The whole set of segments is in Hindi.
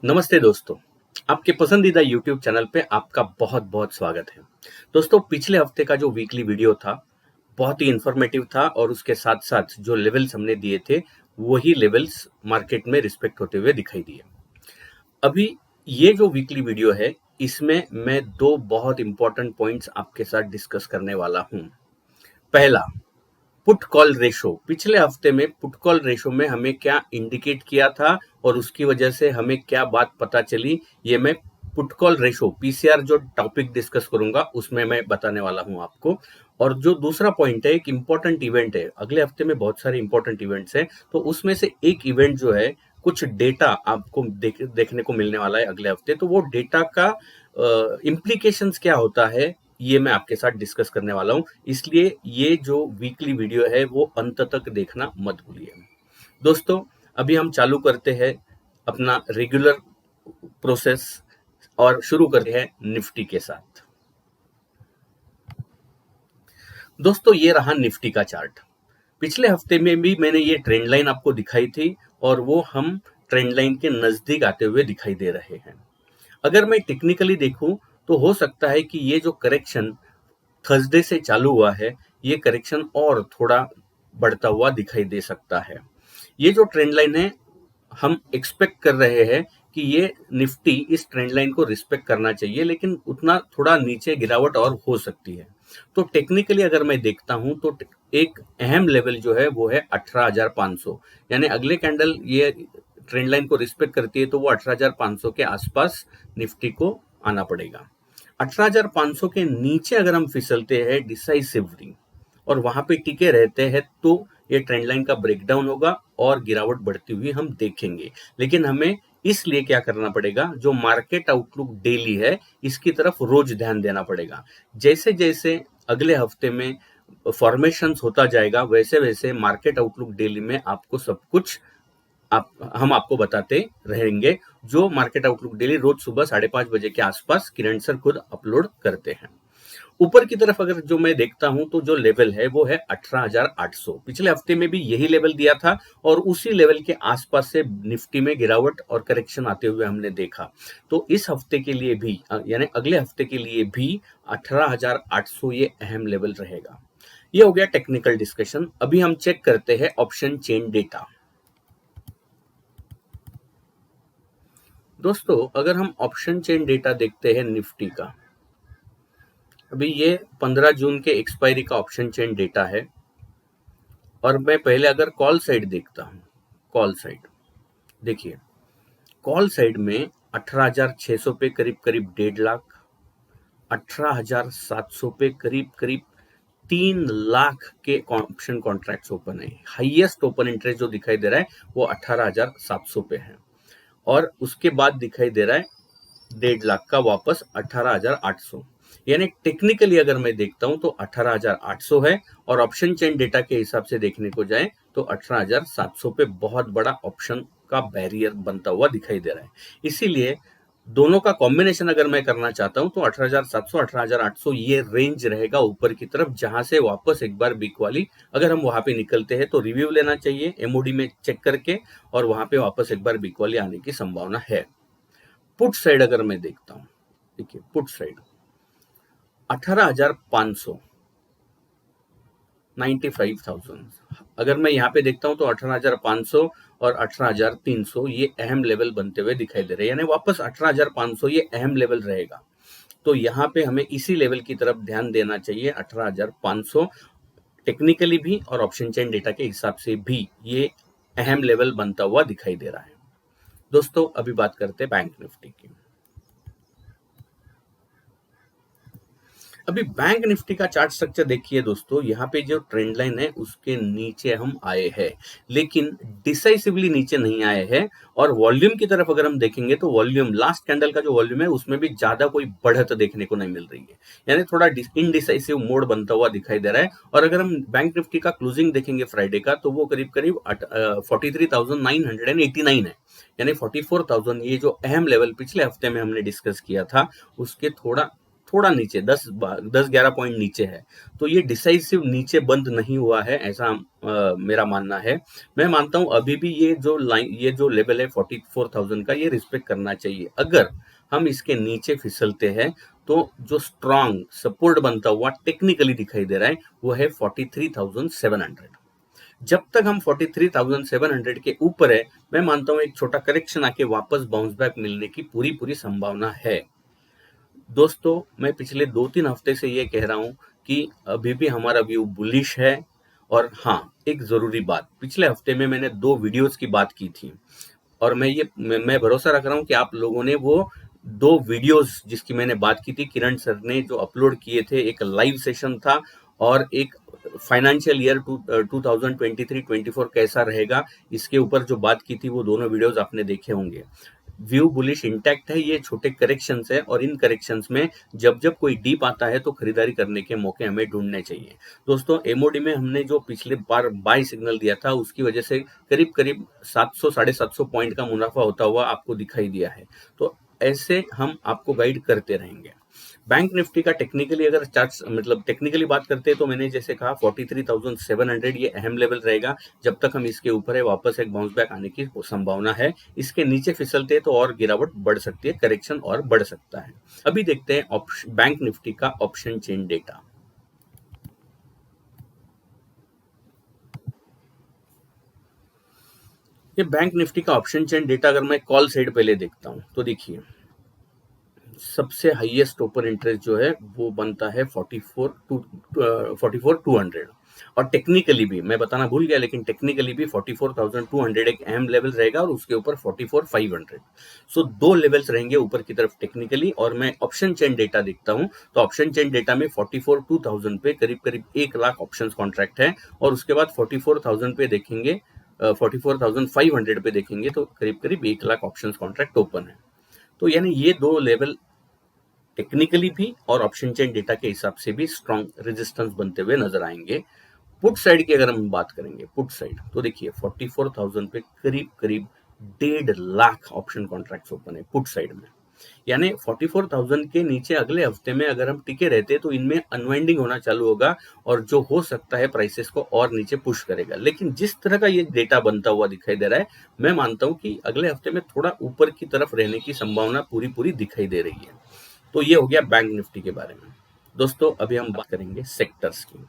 नमस्ते दोस्तों, आपके पसंदीदा YouTube चैनल पे आपका बहुत-बहुत स्वागत है। दोस्तों, पिछले हफ्ते का जो वीकली वीडियो था, बहुत ही इन्फॉर्मेटिव था और उसके साथ-साथ जो लेवल्स हमने दिए थे, वही लेवल्स मार्केट में रिस्पेक्ट होते हुए दिखाई दिए। अभी ये जो वीकली वीडियो है, इसमें मैं 2 बहुत इम्पोर्टेंट पॉइंट्स आपके साथ डिस्कस करने वाला हूँ। पहला, पुट कॉल रेशो। पिछले हफ्ते में पुट कॉल रेशो में हमें क्या इंडिकेट किया था और उसकी वजह से हमें क्या बात पता चली, ये मैं पुट कॉल रेशो पीसीआर जो टॉपिक डिस्कस करूंगा उसमें मैं बताने वाला हूं आपको। और जो दूसरा पॉइंट है, एक इंपॉर्टेंट इवेंट है, अगले हफ्ते में बहुत सारे इंपॉर्टेंट इवेंट्स हैं, तो उसमें से एक इवेंट जो है, कुछ डेटा आपको देखने को मिलने वाला है अगले हफ्ते। तो वो डेटा का इम्प्लीकेशंस क्या होता है, ये मैं आपके साथ डिस्कस करने वाला हूं। इसलिए ये जो वीकली वीडियो है वो अंत तक देखना मत भूलिए। दोस्तों, अभी हम चालू करते हैं अपना रेगुलर प्रोसेस और शुरू करते हैं निफ्टी के साथ। दोस्तों, ये रहा निफ्टी का चार्ट। पिछले हफ्ते में भी मैंने ये ट्रेंड लाइन आपको दिखाई थी और वो हम ट्रेंड लाइन के नजदीक आते हुए दिखाई दे रहे हैं। अगर मैं टेक्निकली देखूं तो हो सकता है कि ये जो करेक्शन थर्सडे से चालू हुआ है, ये करेक्शन और थोड़ा बढ़ता हुआ दिखाई दे सकता है। ये जो ट्रेंड लाइन है, हम एक्सपेक्ट कर रहे हैं कि ये निफ्टी इस ट्रेंड लाइन को रिस्पेक्ट करना चाहिए, लेकिन उतना थोड़ा नीचे गिरावट और हो सकती है। तो टेक्निकली अगर मैं देखता हूं तो एक अहम लेवल जो है वो है 18,500, यानी अगले कैंडल ये ट्रेंड लाइन को रिस्पेक्ट करती है तो वो 18,500 के आसपास निफ्टी को आना पड़ेगा। 18,500 के नीचे अगर हम फिसलते हैं डिसाइसिवली और वहां पे टिके रहते हैं तो ये ट्रेंड लाइन का ब्रेकडाउन होगा और गिरावट बढ़ती हुई हम देखेंगे। लेकिन हमें इसलिए क्या करना पड़ेगा, जो मार्केट आउटलुक डेली है इसकी तरफ रोज ध्यान देना पड़ेगा। जैसे जैसे अगले हफ्ते में फॉर्मेशंस होता जाएगा, वैसे वैसे मार्केट आउटलुक डेली में आपको सब कुछ हम आपको बताते रहेंगे। जो मार्केट आउटलुक डेली रोज सुबह 5:30 बजे के आसपास किरण सर खुद अपलोड करते हैं। ऊपर की तरफ अगर जो मैं देखता हूं तो जो लेवल है वो है 18,800। पिछले हफ्ते में भी यही लेवल दिया था और उसी लेवल के आसपास से निफ्टी में गिरावट और करेक्शन आते हुए हमने देखा। तो इस हफ्ते के लिए भी यानी अगले हफ्ते के लिए भी 18,800 ये अहम लेवल रहेगा। ये हो गया टेक्निकल डिस्कशन। अभी हम चेक करते हैं ऑप्शन चेन डेटा। दोस्तों, अगर हम ऑप्शन चेन डेटा देखते हैं निफ्टी का, अभी ये 15 जून के एक्सपायरी का ऑप्शन चेन डेटा है। और मैं पहले अगर कॉल साइड देखता हूं, कॉल साइड देखिए, कॉल साइड में 18,600 पे करीब करीब 1.5 लाख, 18,700 पे करीब करीब 3 लाख के ऑप्शन कॉन्ट्रैक्ट्स ओपन है। हाईएस्ट ओपन इंटरेस्ट जो दिखाई दे रहा है वो 18,700 पे है और उसके बाद दिखाई दे रहा है 1.5 लाख का वापस 18,800। यानी टेक्निकली अगर मैं देखता हूं तो 18,800 है और ऑप्शन चेन डेटा के हिसाब से देखने को जाए तो 18,700 पे बहुत बड़ा ऑप्शन का बैरियर बनता हुआ दिखाई दे रहा है। इसीलिए दोनों का कॉम्बिनेशन अगर मैं करना चाहता हूं तो 18,700 18,800 ये रेंज रहेगा ऊपर की तरफ, जहां से वापस एक बार बिक वाली अगर हम वहां पे निकलते हैं तो रिव्यू लेना चाहिए एमओडी में चेक करके, और वहां पे वापस एक बार बिक वाली आने की संभावना है। पुट साइड अगर मैं देखता हूं, देखिए पुट साइड 18,500, 95,000। अगर मैं यहाँ पे देखता हूं तो 18,500 और 18,300 ये अहम लेवल बनते हुए दिखाई दे रहे हैं, यानी वापस 18,500 ये अहम लेवल रहेगा। तो यहाँ पे हमें इसी लेवल की तरफ ध्यान देना चाहिए, 18,500 टेक्निकली भी और ऑप्शन चेन डेटा के हिसाब से भी ये अहम लेवल बनता हुआ दिखाई दे रहा है। दोस्तों, अभी बात करते हैं बैंक निफ्टी की। अभी बैंक निफ्टी का चार्ट स्ट्रक्चर देखिए दोस्तों, यहाँ पे जो ट्रेंड लाइन है उसके नीचे हम आए हैं, लेकिन डिसाइसिवली नीचे नहीं आए हैं। और वॉल्यूम की तरफ अगर हम देखेंगे तो वॉल्यूम, लास्ट कैंडल का जो वॉल्यूम है उसमें भी ज्यादा कोई बढ़त देखने को नहीं मिल रही है, यानी थोड़ा इनडिसाइसिव मोड बनता हुआ दिखाई दे रहा है। और अगर हम बैंक निफ्टी का क्लोजिंग देखेंगे फ्राइडे का तो वो करीब करीब 43,989 है, यानी 44,000। ये जो अहम लेवल पिछले हफ्ते में हमने डिस्कस किया था उसके थोड़ा नीचे 10-11 पॉइंट नीचे है, तो ये डिसाइसिव नीचे बंद नहीं हुआ है, ऐसा मेरा मानना है। मैं मानता हूं अभी भी ये जो लेवल है 44,000 का, ये रिस्पेक्ट करना चाहिए। अगर हम इसके नीचे फिसलते हैं तो जो स्ट्रांग सपोर्ट बनता हुआ टेक्निकली दिखाई दे रहा है वो है 43,700। जब तक हम 43,700 के ऊपर है, मैं मानता हूं एक छोटा करेक्शन आके वापस बाउंस बैक मिलने की पूरी पूरी संभावना है। दोस्तों, मैं पिछले 2-3 हफ्ते से ये कह रहा हूं कि अभी भी हमारा व्यू बुलिश है। और हाँ, एक जरूरी बात, पिछले हफ्ते में मैंने 2 वीडियोस की बात की थी और मैं भरोसा रख रहा हूं कि आप लोगों ने वो 2 वीडियोस जिसकी मैंने बात की थी, किरण सर ने जो अपलोड किए थे, एक लाइव सेशन था और एक फाइनेंशियल ईयर 2023-24 कैसा रहेगा, इसके ऊपर जो बात की थी, वो दोनों वीडियोस आपने देखे होंगे। व्यू बुलिश इंटैक्ट है, ये छोटे करेक्शंस है और इन करेक्शंस में जब जब कोई डीप आता है तो खरीदारी करने के मौके हमें ढूंढने चाहिए। दोस्तों, एमओडी में हमने जो पिछले बार बाय सिग्नल दिया था, उसकी वजह से करीब करीब 700 750 पॉइंट का मुनाफा होता हुआ आपको दिखाई दिया है। तो ऐसे हम आपको गाइड करते रहेंगे। बैंक निफ्टी का टेक्निकली अगर चार्ट मतलब टेक्निकली बात करते हैं तो मैंने जैसे कहा 43,700 ये अहम लेवल रहेगा। जब तक हम इसके ऊपर है, वापस एक बाउंस बैक आने की संभावना है। इसके नीचे फिसलते हैं तो और गिरावट बढ़ सकती है, करेक्शन और बढ़ सकता है। अभी देखते हैं बैंक निफ्टी का ऑप्शन चेन डेटा। ये बैंक निफ्टी का ऑप्शन चेन डेटा अगर मैं कॉल साइड पहले देखता हूं तो देखिए, सबसे हाईएस्ट ओपन इंटरेस्ट जो है वो बनता है 44,200। और टेक्निकली भी मैं बताना भूल गया, लेकिन टेक्निकली भी 44,200 एक अहम लेवल रहेगा और उसके ऊपर 44,500। सो 2 लेवल्स रहेंगे ऊपर की तरफ टेक्निकली। और मैं ऑप्शन चेन डेटा देखता हूं तो ऑप्शन चेन डेटा में 44,200 पे करीब करीब 1 लाख ऑप्शन कॉन्ट्रैक्ट है और उसके बाद 44,000 पे देखेंगे, 44,500 पे देखेंगे तो करीब करीब 1 लाख ऑप्शन कॉन्ट्रैक्ट ओपन है। तो यानी ये 2 लेवल टेक्निकली भी और ऑप्शन चेन डेटा के हिसाब से भी स्ट्रॉन्ग रेजिस्टेंस बनते हुए नजर आएंगे। पुट साइड की अगर हम बात करेंगे, पुट साइड तो देखिए 44,000 पे करीब करीब 1.5 लाख ऑप्शन कॉन्ट्रैक्ट्स ओपन है पुट साइड में। यानी 44,000 के नीचे अगले हफ्ते में अगर हम टिके रहते तो इनमें अनवाइंडिंग होना चालू होगा और जो हो सकता है प्राइसेस को और नीचे पुश करेगा। लेकिन जिस तरह का ये डेटा बनता हुआ दिखाई दे रहा है, मैं मानता हूं कि अगले हफ्ते में थोड़ा ऊपर की तरफ रहने की संभावना पूरी पूरी दिखाई दे रही है। तो ये हो गया बैंक निफ्टी के बारे में। दोस्तों, अभी हम बात करेंगे सेक्टर्स की।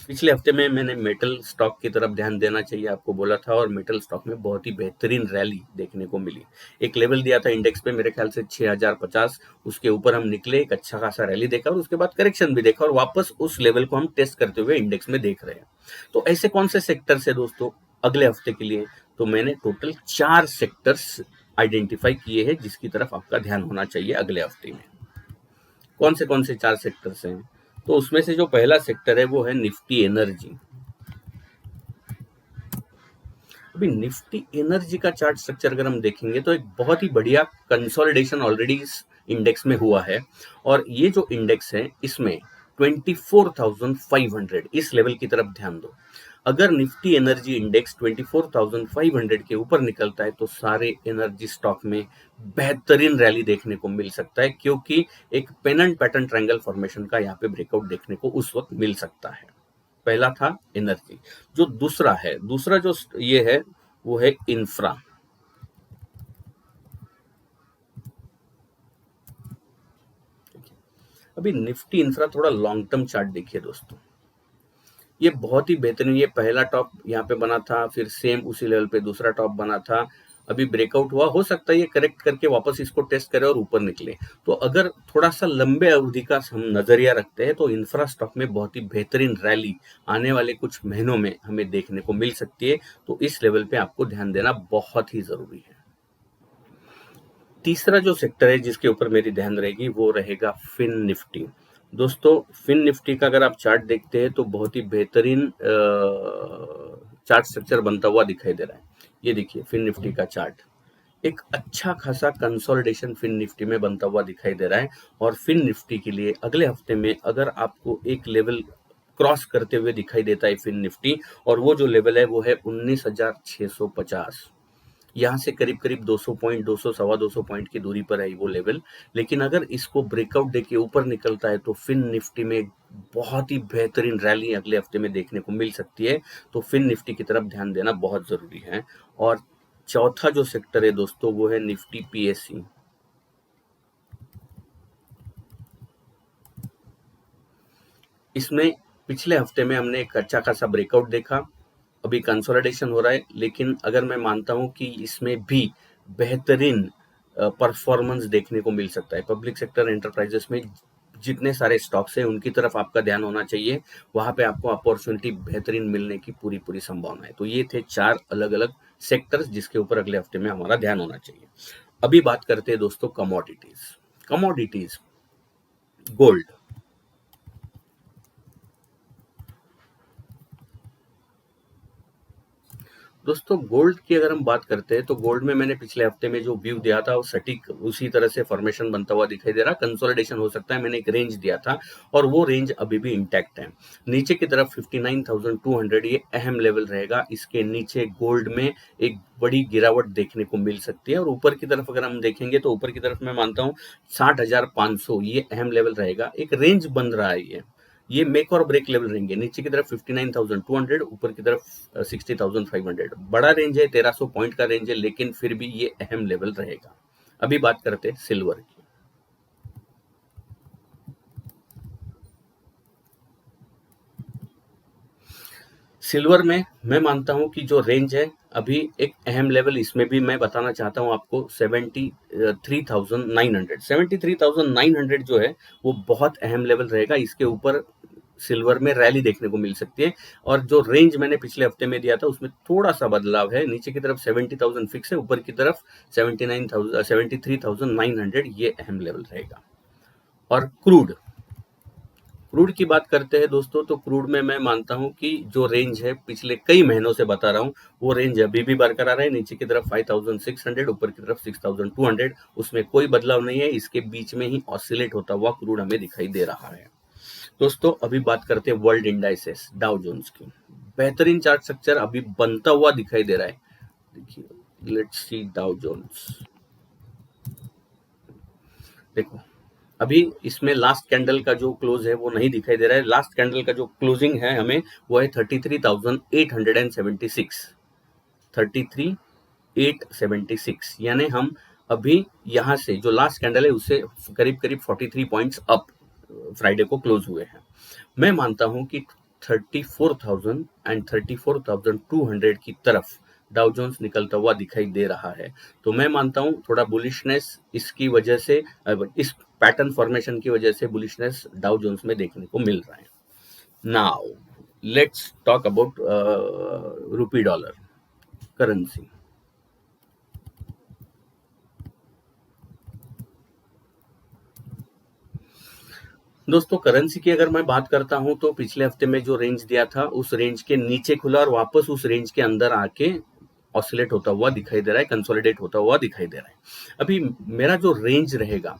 पिछले हफ्ते में मैंने मेटल स्टॉक की तरफ ध्यान देना चाहिए आपको बोला था और मेटल स्टॉक में बहुत ही बेहतरीन रैली देखने को मिली। एक लेवल दिया था इंडेक्स पे मेरे ख्याल से 6050, उसके ऊपर हम निकले, एक अच्छा खासा रैली देखा और उसके बाद करेक्शन भी देखा और वापस उस लेवल को हम टेस्ट करते हुए इंडेक्स में देख रहे हैं। तो ऐसे कौन से सेक्टर्स है दोस्तों अगले हफ्ते के लिए? तो मैंने टोटल 4 सेक्टर्स आइडेंटिफाई किए हैं जिसकी तरफ आपका ध्यान होना चाहिए अगले हफ्ते में। कौन से 4 सेक्टर्स हैं? तो उसमें से जो पहला सेक्टर है वो है निफ्टी एनर्जी। अभी निफ्टी एनर्जी का चार्ट स्ट्रक्चर अगर हम देखेंगे तो एक बहुत ही बढ़िया कंसोलिडेशन ऑलरेडी इस इंडेक्स में हुआ है और ये जो इंडेक्स है इसमें 24,500 इस लेवल की तरफ ध्यान दो। अगर निफ्टी एनर्जी इंडेक्स 24,500 के ऊपर निकलता है तो सारे एनर्जी स्टॉक में बेहतरीन रैली देखने को मिल सकता है, क्योंकि एक पेनेंट पैटर्न ट्रायंगल फॉर्मेशन का यहाँ पे ब्रेकआउट देखने को उस वक्त मिल सकता है। पहला था एनर्जी। जो दूसरा जो ये है वो है इंफ्रा। अभी निफ्टी इंफ्रा थोड़ा लॉन्ग टर्म चार्ट देखिए दोस्तों, ये बहुत ही बेहतरीन, ये पहला टॉप यहाँ पे बना था, फिर सेम उसी लेवल पे दूसरा टॉप बना था, अभी ब्रेकआउट हुआ, हो सकता है ये करेक्ट करके वापस इसको टेस्ट करे और ऊपर निकले। तो अगर थोड़ा सा लंबे अवधि का हम नजरिया रखते हैं तो इंफ्रा स्टॉक में बहुत ही बेहतरीन रैली आने वाले कुछ महीनों में हमें देखने को मिल सकती है। तो इस लेवल पे आपको ध्यान देना बहुत ही जरूरी है। तीसरा जो सेक्टर है जिसके ऊपर मेरी ध्यान रहेगी वो रहेगा फिन निफ्टी। दोस्तों, फिन निफ्टी का अगर आप चार्ट देखते हैं तो बहुत ही बेहतरीन चार्ट स्ट्रक्चर बनता हुआ दिखाई दे रहा है। ये देखिए फिन निफ्टी का चार्ट, एक अच्छा खासा कंसोलिडेशन फिन निफ्टी में बनता हुआ दिखाई दे रहा है और फिन निफ्टी के लिए अगले हफ्ते में अगर आपको एक लेवल क्रॉस करते हुए दिखाई देता है फिन निफ्टी, और वो जो लेवल है वो है 19,650। यहाँ से करीब करीब 200 पॉइंट, 200 सवा 200 पॉइंट की दूरी पर है वो लेवल। लेकिन अगर इसको ब्रेकआउट देके ऊपर निकलता है तो फिन निफ्टी में बहुत ही बेहतरीन रैली अगले हफ्ते में देखने को मिल सकती है। तो फिन निफ्टी की तरफ ध्यान देना बहुत जरूरी है। और चौथा जो सेक्टर है दोस्तों वो है निफ्टी पीएससी। इसमें पिछले हफ्ते में हमने एक अच्छा खासा ब्रेकआउट देखा, अभी कंसोलिडेशन हो रहा है, लेकिन अगर मैं मानता हूं कि इसमें भी बेहतरीन परफॉर्मेंस देखने को मिल सकता है। पब्लिक सेक्टर एंटरप्राइजेस में जितने सारे स्टॉक्स हैं उनकी तरफ आपका ध्यान होना चाहिए, वहां पे आपको अपॉर्चुनिटी बेहतरीन मिलने की पूरी पूरी संभावना है। तो ये थे 4 अलग अलग सेक्टर्स जिसके ऊपर अगले हफ्ते में हमारा ध्यान होना चाहिए। अभी बात करते हैं दोस्तों कमोडिटीज। Commodities, gold. दोस्तों गोल्ड की अगर हम बात करते हैं तो गोल्ड में मैंने पिछले हफ्ते में जो व्यू दिया था वो सटीक उसी तरह से फॉर्मेशन बनता हुआ दिखाई दे रहा। कंसोलिडेशन हो सकता है, मैंने एक रेंज दिया था और वो रेंज अभी भी इंटैक्ट है। नीचे की तरफ 59,200 ये अहम लेवल रहेगा। इसके नीचे गोल्ड में एक बड़ी गिरावट देखने को मिल सकती है। और ऊपर की तरफ अगर हम देखेंगे तो ऊपर की तरफ मैं मानता हूँ 60,500 ये अहम लेवल रहेगा। एक रेंज बन रहा है ये मेक और ब्रेक लेवल रहेंगे। नीचे की तरफ 59,200, ऊपर की तरफ 60,500। बड़ा रेंज है, 1300 पॉइंट का रेंज है, लेकिन फिर भी ये अहम लेवल रहेगा। अभी बात करते हैं सिल्वर की। सिल्वर में मैं मानता हूं कि जो रेंज है अभी एक अहम लेवल इसमें भी मैं बताना चाहता हूं आपको 73,900। 73,900 जो है वो बहुत अहम लेवल रहेगा। इसके ऊपर सिल्वर में रैली देखने को मिल सकती है। और जो रेंज मैंने पिछले हफ्ते में दिया था उसमें थोड़ा सा बदलाव है। नीचे की तरफ 70,000 फिक्स है, ऊपर की तरफ 73,900 ये अहम लेवल रहेगा। और क्रूड, क्रूड की बात करते हैं दोस्तों तो क्रूड में मैं मानता हूं कि जो रेंज है पिछले कई महीनों से बता रहा हूं वो रेंज अभी भी बरकरार है। नीचे की तरफ 5,600, ऊपर की तरफ 6,200, उसमें कोई बदलाव नहीं है। इसके बीच में ही ऑसिलेट होता हुआ क्रूड हमें दिखाई दे रहा है। दोस्तों अभी बात करते हैं वर्ल्ड इंडाइसेस डाउ जोन्स की। बेहतरीन चार्ट स्ट्रक्चर अभी बनता हुआ दिखाई दे रहा है। देखिए, लेट्स सी डाउ जोन्स। देखो अभी इसमें लास्ट कैंडल का जो क्लोज है वो नहीं दिखाई दे रहा है। लास्ट कैंडल का जो क्लोजिंग है हमें वो है 33,876, 33,876। यानी हम अभी यहाँ से जो लास्ट कैंडल है उससे करीब करीब 43 पॉइंट्स अप फ्राइडे को क्लोज हुए हैं। मैं मानता हूं कि 34,000 एंड 34,200 की तरफ डाउ जोन्स निकलता हुआ दिखाई दे रहा है। तो मैं मानता हूं थोड़ा बुलिशनेस इसकी वजह से, इस पैटर्न फॉर्मेशन की वजह से बुलिशनेस डाउ जोन्स में देखने को मिल रहा है। Now let's talk about rupee dollar currency. दोस्तों करेंसी की अगर मैं बात करता हूं तो पिछले हफ्ते में जो रेंज दिया था उस रेंज के नीचे खुला और वापस उस रेंज के अंदर आके ऑसिलेट होता हुआ दिखाई दे रहा है, कंसोलिडेट होता हुआ दिखाई दे रहा है। अभी मेरा जो रेंज रहेगा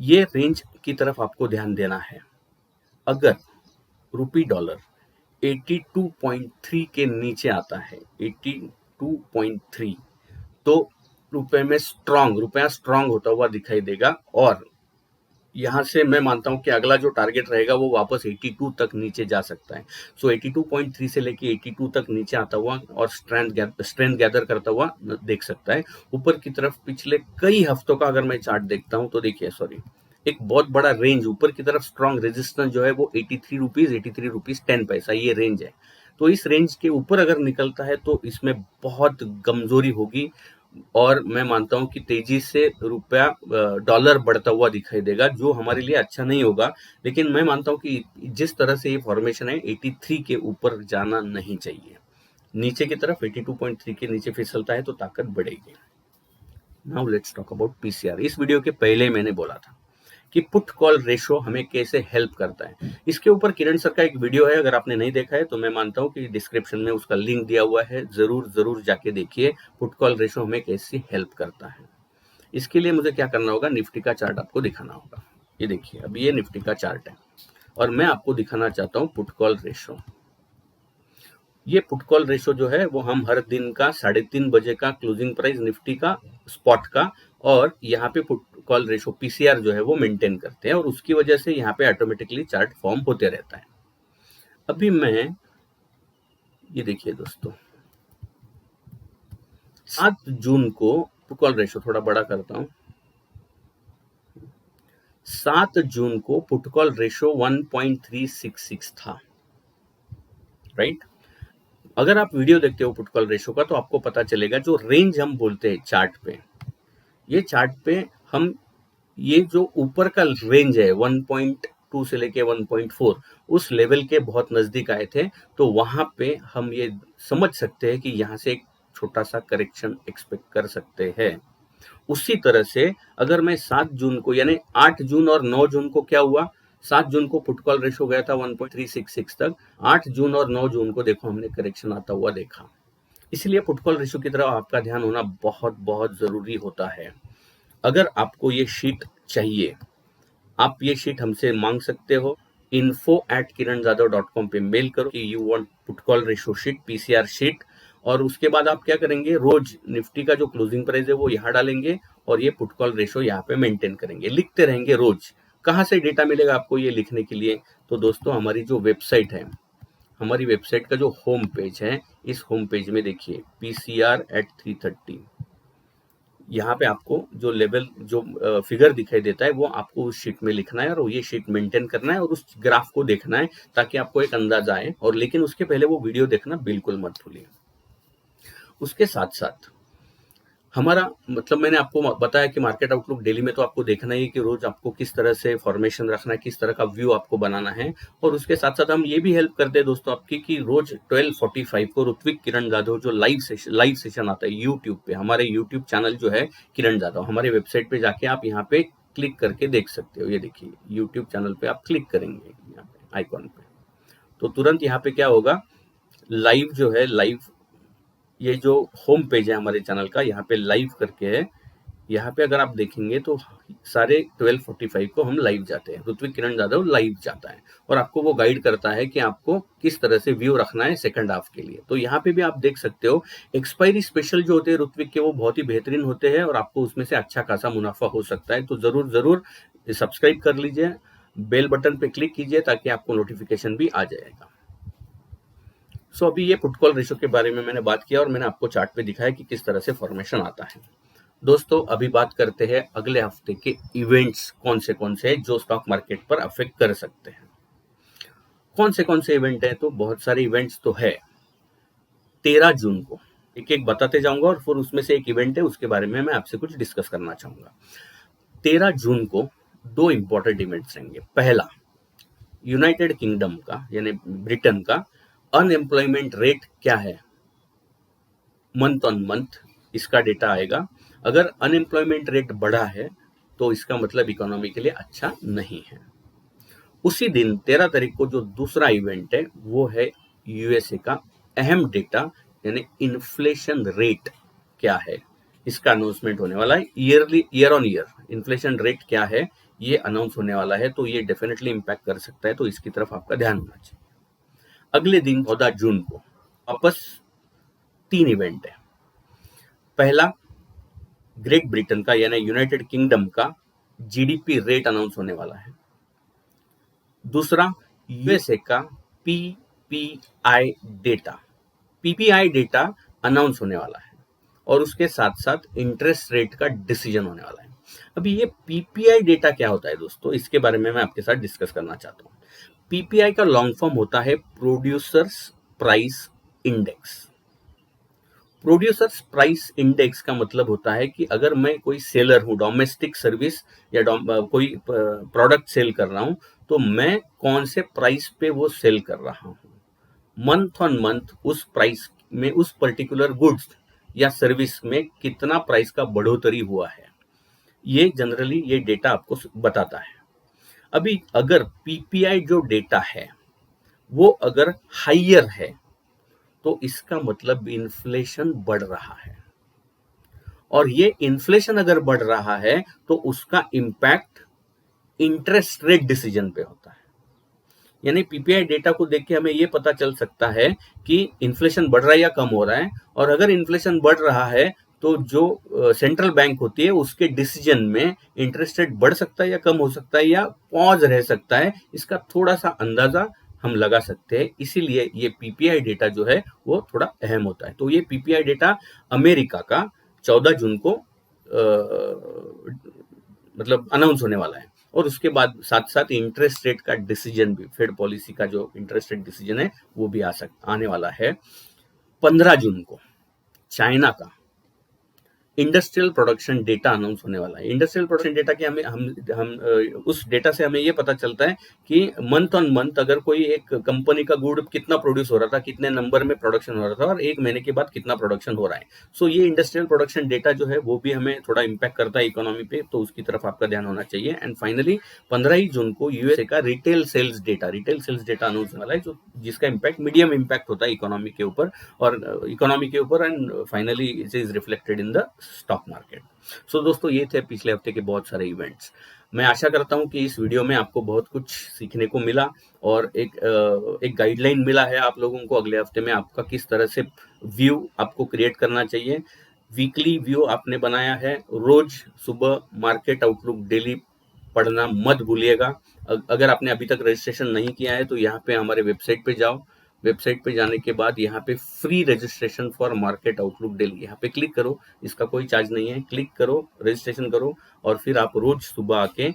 ये रेंज की तरफ आपको ध्यान देना है। अगर रुपी डॉलर 82.3 के नीचे आता है, 82.3, तो रुपया स्ट्रांग होता हुआ दिखाई देगा। और यहाँ से मैं मानता हूं कि अगला जो टारगेट रहेगा वो वापस 82 तक नीचे जा सकता है। सो 82.3 से लेके 82 तक नीचे आता हुआ और स्ट्रेंथ गैदर करता हुआ देख सकता है। ऊपर की तरफ पिछले कई हफ्तों का अगर मैं चार्ट देखता हूं तो देखिए, सॉरी, एक बहुत बड़ा रेंज ऊपर की तरफ स्ट्रॉन्ग रेजिस्टेंस जो है वो 83 रुपीज, 83 रुपीज 10 पैसा ये रेंज है। तो इस रेंज के ऊपर अगर निकलता है तो इसमें बहुत कमजोरी होगी और मैं मानता हूं कि तेजी से रुपया डॉलर बढ़ता हुआ दिखाई देगा, जो हमारे लिए अच्छा नहीं होगा। लेकिन मैं मानता हूं कि जिस तरह से ये फॉर्मेशन है 83 के ऊपर जाना नहीं चाहिए। नीचे की तरफ 82.3 के नीचे फिसलता है तो ताकत बढ़ेगी। Now let's talk about PCR. इस वीडियो के पहले मैंने बोला था कि पुट कॉल रेशो हमें कैसे हेल्प करता है। इसके ऊपर किरण सर का एक वीडियो है, अगर आपने नहीं देखा है तो मैं मानता हूं कि डिस्क्रिप्शन में उसका लिंक दिया हुआ है, जरूर जरूर जाके देखिए पुट कॉल रेशो हमें कैसे हेल्प करता है। इसके लिए मुझे क्या करना होगा, निफ्टी का चार्ट आपको दिखाना होगा। ये देखिए, अभी ये निफ्टी का चार्ट है और मैं आपको दिखाना चाहता हूँ पुट कॉल रेशो। ये पुट कॉल रेशो जो है वो हम हर दिन का 3:30 बजे का क्लोजिंग प्राइस निफ्टी का स्पॉट का और यहाँ पे पुट कॉल रेशो पीसीआर जो है वो मेंटेन करते हैं और उसकी वजह से यहाँ पे ऑटोमेटिकली चार्ट फॉर्म होते रहता है। अभी मैं ये देखिए दोस्तों 7 जून को पुट कॉल रेशो थोड़ा बड़ा करता हूं, 7 जून को पुट कॉल रेशो 1.366 था, राइट। अगर आप वीडियो देखते हो पुट कॉल रेशो का तो आपको पता चलेगा जो रेंज हम बोलते हैं चार्ट पे, ये चार्ट पे हम ये जो ऊपर का रेंज है 1.2 से लेके 1.4 उस लेवल के बहुत नजदीक आए थे, तो वहां पे हम ये समझ सकते हैं कि यहाँ से एक छोटा सा करेक्शन एक्सपेक्ट कर सकते हैं। उसी तरह से अगर मैं 7 जून को यानी 8 जून और 9 जून को क्या हुआ, 7 जून को पुट कॉल रेशो गया था 1.366 तक, 8 जून और 9 जून को देखो हमने करेक्शन आता हुआ देखा। इसलिए पुट कॉल रेशो की तरफ आपका ध्यान होना बहुत बहुत जरूरी होता है। अगर आपको ये शीट चाहिए, आप ये शीट हमसे मांग सकते हो। info@kiranjadhav.com पे मेल करो कि you want put call ratio sheet, PCR sheet, और उसके बाद आप क्या करेंगे, रोज निफ्टी का जो क्लोजिंग प्राइस है वो यहाँ डालेंगे और ये पुट कॉल रेशो यहाँ पे मेंटेन करेंगे, लिखते रहेंगे रोज। कहाँ से डेटा मिलेगा आपको ये लिखने के लिए? तो दोस्तों हमारी जो वेबसाइट है, हमारी वेबसाइट का जो होम पेज है, इस होम पेज में देखिए PCR@330, यहाँ पे आपको जो लेवल जो फिगर दिखाई देता है वो आपको उस शीट में लिखना है और ये शीट मेंटेन करना है और उस ग्राफ को देखना है ताकि आपको एक अंदाजा आए। और लेकिन उसके पहले वो वीडियो देखना बिल्कुल मत भूलिए। उसके साथ साथ हमारा मतलब मैंने आपको बताया कि मार्केट आउटलुक डेली में तो आपको देखना ही है कि रोज आपको किस तरह से फॉर्मेशन रखना है, किस तरह का व्यू आपको बनाना है। और उसके साथ साथ हम ये भी हेल्प करते हैं दोस्तों आपकी कि रोज 12:45 को ऋत्विक किरण जाधव जो लाइव सेशन आता है यूट्यूब पे, हमारे यूट्यूब चैनल जो है किरण जाधव, हमारे वेबसाइट पे जाके आप यहाँ पे क्लिक करके देख सकते हो। ये देखिए यूट्यूब चैनल पे आप क्लिक करेंगे यहाँ पे आइकॉन पे, तो तुरंत यहाँ पे क्या होगा, लाइव जो है, लाइव ये जो होम पेज है हमारे चैनल का, यहाँ पे लाइव करके है, यहाँ पे अगर आप देखेंगे तो सारे 12:45 को हम लाइव जाते हैं, ऋत्विक किरण जाधव लाइव जाता है और आपको वो गाइड करता है कि आपको किस तरह से व्यू रखना है सेकंड हाफ के लिए। तो यहाँ पे भी आप देख सकते हो एक्सपायरी स्पेशल जो होते हैं ऋत्विक के वो बहुत ही बेहतरीन होते हैं और आपको उसमें से अच्छा खासा मुनाफा हो सकता है। तो जरूर जरूर सब्सक्राइब कर लीजिए, बेल बटन पे क्लिक कीजिए ताकि आपको नोटिफिकेशन भी आ जाएगा। सो अभी ये पुट कॉल रेशो के बारे में मैंने बात किया और मैंने आपको चार्ट पे दिखाया कि किस तरह से फॉर्मेशन आता है। दोस्तों अभी बात करते हैं अगले हफ्ते के इवेंट्स कौन से हैं जो स्टॉक मार्केट पर अफेक्ट कर सकते हैं। कौन से इवेंट है? तो बहुत सारे इवेंट्स तो है। 13 जून को एक एक बताते जाऊंगा और फिर उसमें से एक इवेंट है उसके बारे में मैं आपसे कुछ डिस्कस करना चाहूंगा। 13 जून को 2 इंपॉर्टेंट इवेंट्स रहेंगे। पहला, यूनाइटेड किंगडम का यानी ब्रिटेन का अनएम्प्लॉयमेंट रेट क्या है मंथ ऑन मंथ, इसका डेटा आएगा। अगर अनएम्प्लॉयमेंट रेट बढ़ा है तो इसका मतलब इकोनॉमी के लिए अच्छा नहीं है। उसी दिन 13 तारीख को जो दूसरा इवेंट है वो है यूएसए का अहम डेटा यानी इन्फ्लेशन रेट क्या है, इसका अनाउंसमेंट होने वाला है। Year on year inflation rate क्या है ये अनाउंस होने वाला है, तो ये डेफिनेटली इंपैक्ट कर सकता है, तो इसकी तरफ आपका ध्यान होना चाहिए। अगले दिन 14 जून को वापस 3 इवेंट है। पहला, ग्रेट ब्रिटेन का यानी यूनाइटेड किंगडम का जीडीपी रेट अनाउंस होने वाला है। दूसरा, यूएसए का पीपीआई डेटा अनाउंस होने वाला है और उसके साथ साथ इंटरेस्ट रेट का डिसीजन होने वाला है। अभी ये पीपीआई डेटा क्या होता है दोस्तों, इसके बारे में मैं आपके साथ डिस्कस करना चाहता हूँ। पीपीआई का लॉन्ग फॉर्म होता है producers price index. Producers price index का मतलब होता है कि अगर मैं कोई सेलर हूं, डोमेस्टिक सर्विस या कोई प्रोडक्ट सेल कर रहा हूं, तो मैं कौन से प्राइस पे वो सेल कर रहा हूं, मंथ ऑन मंथ उस प्राइस में उस पर्टिकुलर गुड्स या सर्विस में कितना प्राइस का बढ़ोतरी हुआ है, ये जनरली ये डेटा आपको बताता है। अभी अगर पीपीआई जो डेटा है वो अगर हाइयर है तो इसका मतलब इन्फ्लेशन बढ़ रहा है, और ये इन्फ्लेशन अगर बढ़ रहा है तो उसका इंपैक्ट इंटरेस्ट रेट डिसीजन पे होता है। यानी पीपीआई डेटा को देख के हमें ये पता चल सकता है कि इन्फ्लेशन बढ़ रहा है या कम हो रहा है, और अगर इन्फ्लेशन बढ़ रहा है तो जो सेंट्रल बैंक होती है उसके डिसीजन में इंटरेस्ट रेट बढ़ सकता है या कम हो सकता है या पॉज रह सकता है, इसका थोड़ा सा अंदाजा हम लगा सकते हैं। इसीलिए ये पीपीआई डेटा जो है वो थोड़ा अहम होता है। तो ये पीपीआई डेटा अमेरिका का 14 जून को मतलब अनाउंस होने वाला है, और उसके बाद साथ साथ इंटरेस्ट रेट का डिसीजन भी, फेड पॉलिसी का जो इंटरेस्ट रेट डिसीजन है वो भी आने वाला है। 15 जून को चाइना का इंडस्ट्रियल प्रोडक्शन डेटा अनाउंस होने वाला है। इंडस्ट्रियल प्रोडक्शन डेटा के हम उस डेटा से हमें ये पता चलता है कि मंथ ऑन मंथ अगर कोई एक कंपनी का गुड कितना प्रोड्यूस हो रहा था, कितने नंबर में प्रोडक्शन हो रहा था, और एक महीने के बाद कितना प्रोडक्शन हो रहा है। सो ये इंडस्ट्रियल प्रोडक्शन डेटा जो है वो भी हमें थोड़ा इम्पैक्ट करता है इकोनॉमी पे, तो उसकी तरफ आपका ध्यान होना चाहिए। एंड फाइनली 15 जून को यूएसए का रिटेल सेल्स डेटा अनाउंस होने वाला है, जो जिसका इम्पैक्ट मीडियम इम्पैक्ट होता है इकोनॉमी के ऊपर, and finally it is reflected in the stock market. So दोस्तों, ये थे पिछले हफ्ते के बहुत सारे इवेंट्स। मैं आशा करता हूं कि इस वीडियो में आपको बहुत कुछ सीखने को मिला, और एक गाइडलाइन मिला है आप लोगों को अगले हफ्ते में आपका किस तरह से व्यू आपको क्रिएट करना चाहिए। वीकली व्यू आपने बनाया है, रोज सुबह मार्केट आउटलुक डेली पढ़ना मत भूलिएगा। अगर आपने अभी तक रजिस्ट्रेशन नहीं किया है तो यहाँ पे हमारे वेबसाइट पे जाओ। वेबसाइट पे जाने के बाद यहाँ पे free registration for market outlook daily, यहाँ पे क्लिक करो। इसका कोई चार्ज नहीं है, क्लिक करो, रजिस्ट्रेशन करो, और फिर आप रोज सुबह आके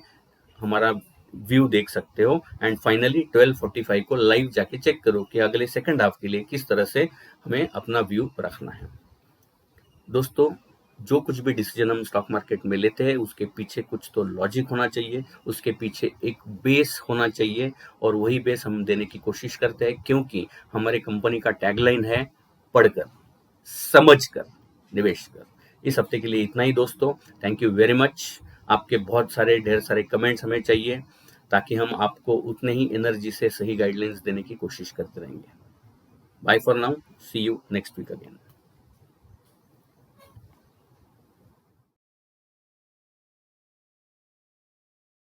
हमारा व्यू देख सकते हो। एंड फाइनली 12:45 को लाइव जाके चेक करो कि अगले सेकंड हाफ के लिए किस तरह से हमें अपना व्यू रखना है। दोस्तों, जो कुछ भी डिसीजन हम स्टॉक मार्केट में लेते हैं उसके पीछे कुछ तो लॉजिक होना चाहिए, उसके पीछे एक बेस होना चाहिए, और वही बेस हम देने की कोशिश करते हैं, क्योंकि हमारे कंपनी का टैगलाइन है पढ़कर, समझकर, निवेश कर। इस हफ्ते के लिए इतना ही दोस्तों। Thank you very much. आपके बहुत सारे ढेर सारे कमेंट्स हमें चाहिए, ताकि हम आपको उतने ही एनर्जी से सही गाइडलाइंस देने की कोशिश करते रहेंगे। Bye for now, see you next week again.